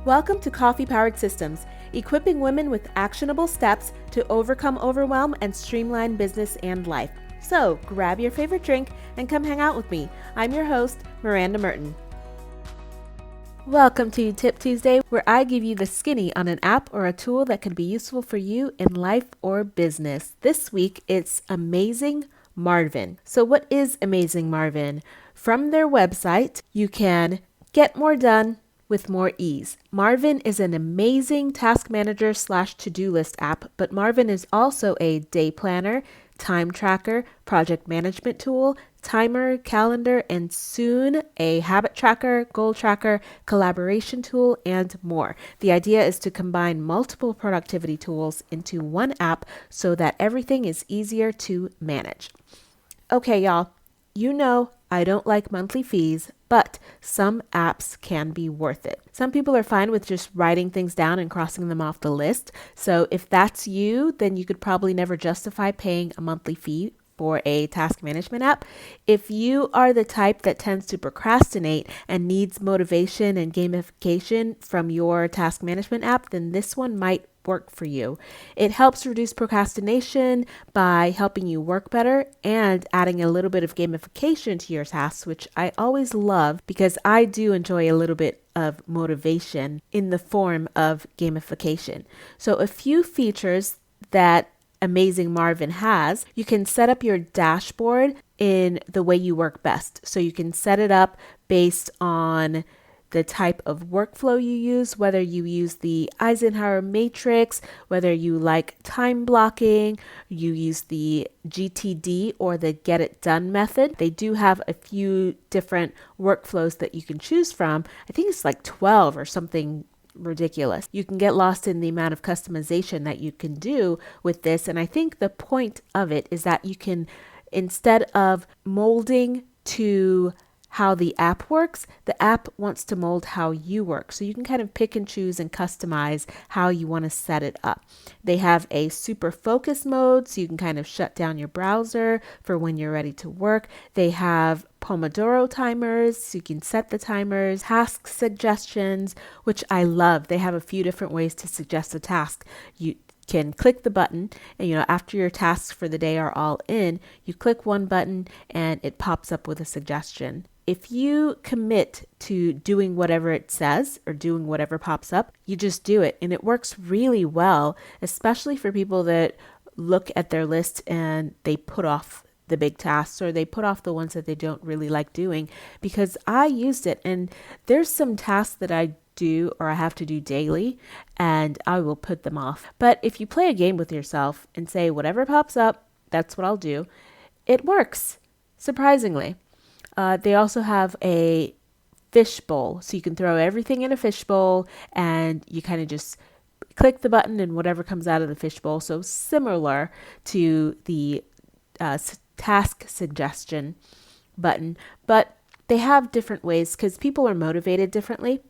Welcome to Coffee Powered Systems, equipping women with actionable steps to overcome overwhelm and streamline business and life. So grab your favorite drink and come hang out with me. I'm your host, Miranda Merton. Welcome to Tip Tuesday, where I give you the skinny on an app or a tool that can be useful for you in life or business. This week, it's Amazing Marvin. So what is Amazing Marvin? From their website, you can get more done with more ease. Marvin is an amazing task manager / to-do list app, but Marvin is also a day planner, time tracker, project management tool, timer, calendar, and soon a habit tracker, goal tracker, collaboration tool, and more. The idea is to combine multiple productivity tools into one app so that everything is easier to manage. Okay, y'all, you know I don't like monthly fees, but some apps can be worth it. Some people are fine with just writing things down and crossing them off the list. So if that's you, then you could probably never justify paying a monthly fee for a task management app. If you are the type that tends to procrastinate and needs motivation and gamification from your task management app, then this one might work for you. It helps reduce procrastination by helping you work better and adding a little bit of gamification to your tasks, which I always love because I do enjoy a little bit of motivation in the form of gamification. So a few features that Amazing Marvin has: you can set up your dashboard in the way you work best. So you can set it up based on the type of workflow you use, whether you use the Eisenhower matrix, whether you like time blocking, you use the GTD or the get it done method. They do have a few different workflows that you can choose from. I think it's like 12 or something ridiculous. You can get lost in the amount of customization that you can do with this. And I think the point of it is that you can, instead of molding to how the app works, the app wants to mold how you work. So you can kind of pick and choose and customize how you want to set it up. They have a super focus mode, so you can kind of shut down your browser for when you're ready to work. They have Pomodoro timers, so you can set the timers, task suggestions, which I love. They have a few different ways to suggest a task. You can click the button and, after your tasks for the day are all in, you click one button and it pops up with a suggestion. If you commit to doing whatever it says or doing whatever pops up, you just do it. And it works really well, especially for people that look at their list and they put off the big tasks or they put off the ones that they don't really like doing, because I used it and there's some tasks that I do or I have to do daily and I will put them off. But if you play a game with yourself and say whatever pops up, that's what I'll do, it works, surprisingly. They also have a fish bowl, so you can throw everything in a fish bowl and you kind of just click the button and whatever comes out of the fish bowl. So similar to the task suggestion button, but they have different ways because people are motivated differently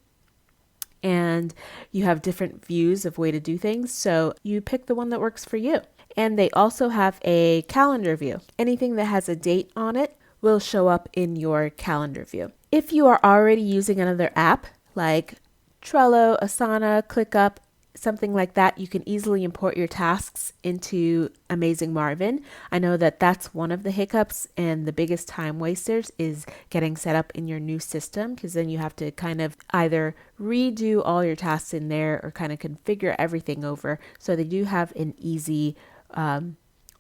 and you have different views of way to do things. So you pick the one that works for you. And they also have a calendar view. Anything that has a date on it will show up in your calendar view. If you are already using another app like Trello, Asana, ClickUp, something like that, you can easily import your tasks into Amazing Marvin. I know that that's one of the hiccups and the biggest time wasters is getting set up in your new system, because then you have to kind of either redo all your tasks in there or kind of configure everything over. So they do have an easy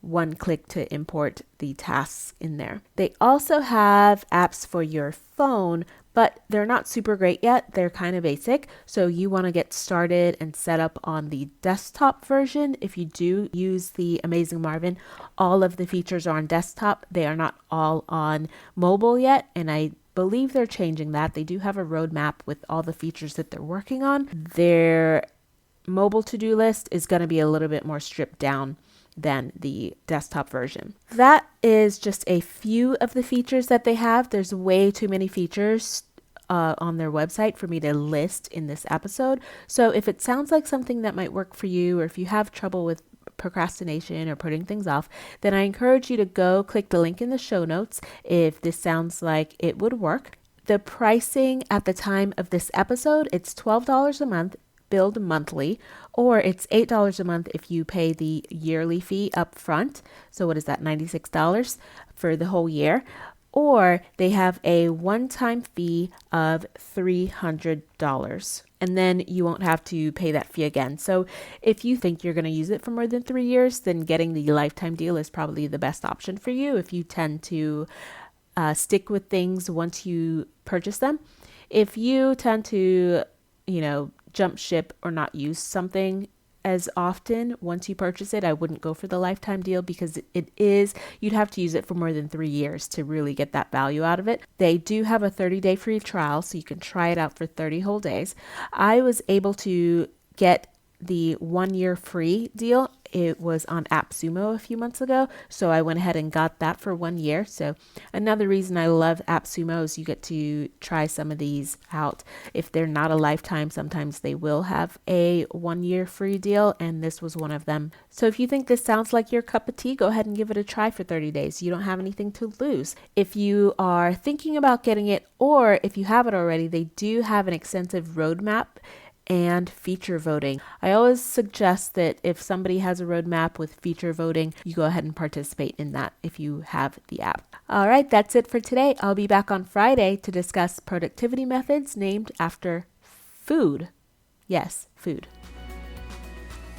one click to import the tasks in there. They also have apps for your phone, but they're not super great yet. They're kind of basic. So you want to get started and set up on the desktop version. If you do use the Amazing Marvin, all of the features are on desktop. They are not all on mobile yet. And I believe they're changing that. They do have a roadmap with all the features that they're working on. Their mobile to-do list is going to be a little bit more stripped down than the desktop version. That is just a few of the features that they have. There's way too many features on their website for me to list in this episode. So if it sounds like something that might work for you, or if you have trouble with procrastination or putting things off, then I encourage you to go click the link in the show notes if this sounds like it would work. The pricing at the time of this episode, it's $12 a month, billed monthly, or it's $8 a month if you pay the yearly fee up front. So what is that, $96 for the whole year? Or they have a one-time fee of $300. And then you won't have to pay that fee again. So if you think you're going to use it for more than 3 years, then getting the lifetime deal is probably the best option for you if you tend to stick with things once you purchase them. If you tend to, jump ship or not use something as often once you purchase it, I wouldn't go for the lifetime deal because you'd have to use it for more than 3 years to really get that value out of it. They do have a 30-day free trial, so you can try it out for 30 whole days. I was able to get the 1 year free deal. It was on AppSumo a few months ago, so I went ahead and got that for 1 year. So another reason I love AppSumo is you get to try some of these out. If they're not a lifetime, sometimes they will have a 1 year free deal, and this was one of them. So if you think this sounds like your cup of tea, go ahead and give it a try for 30 days. You don't have anything to lose. If you are thinking about getting it, or if you have it already, they do have an extensive roadmap and feature voting. I always suggest that if somebody has a roadmap with feature voting, you go ahead and participate in that if you have the app. All right, that's it for today. I'll be back on Friday to discuss productivity methods named after food. Yes, food.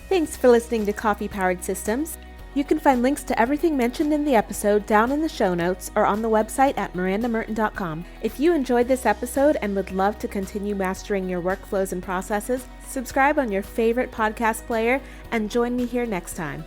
Thanks for listening to Coffee Powered Systems. You can find links to everything mentioned in the episode down in the show notes or on the website at mirandamerton.com. If you enjoyed this episode and would love to continue mastering your workflows and processes, subscribe on your favorite podcast player and join me here next time.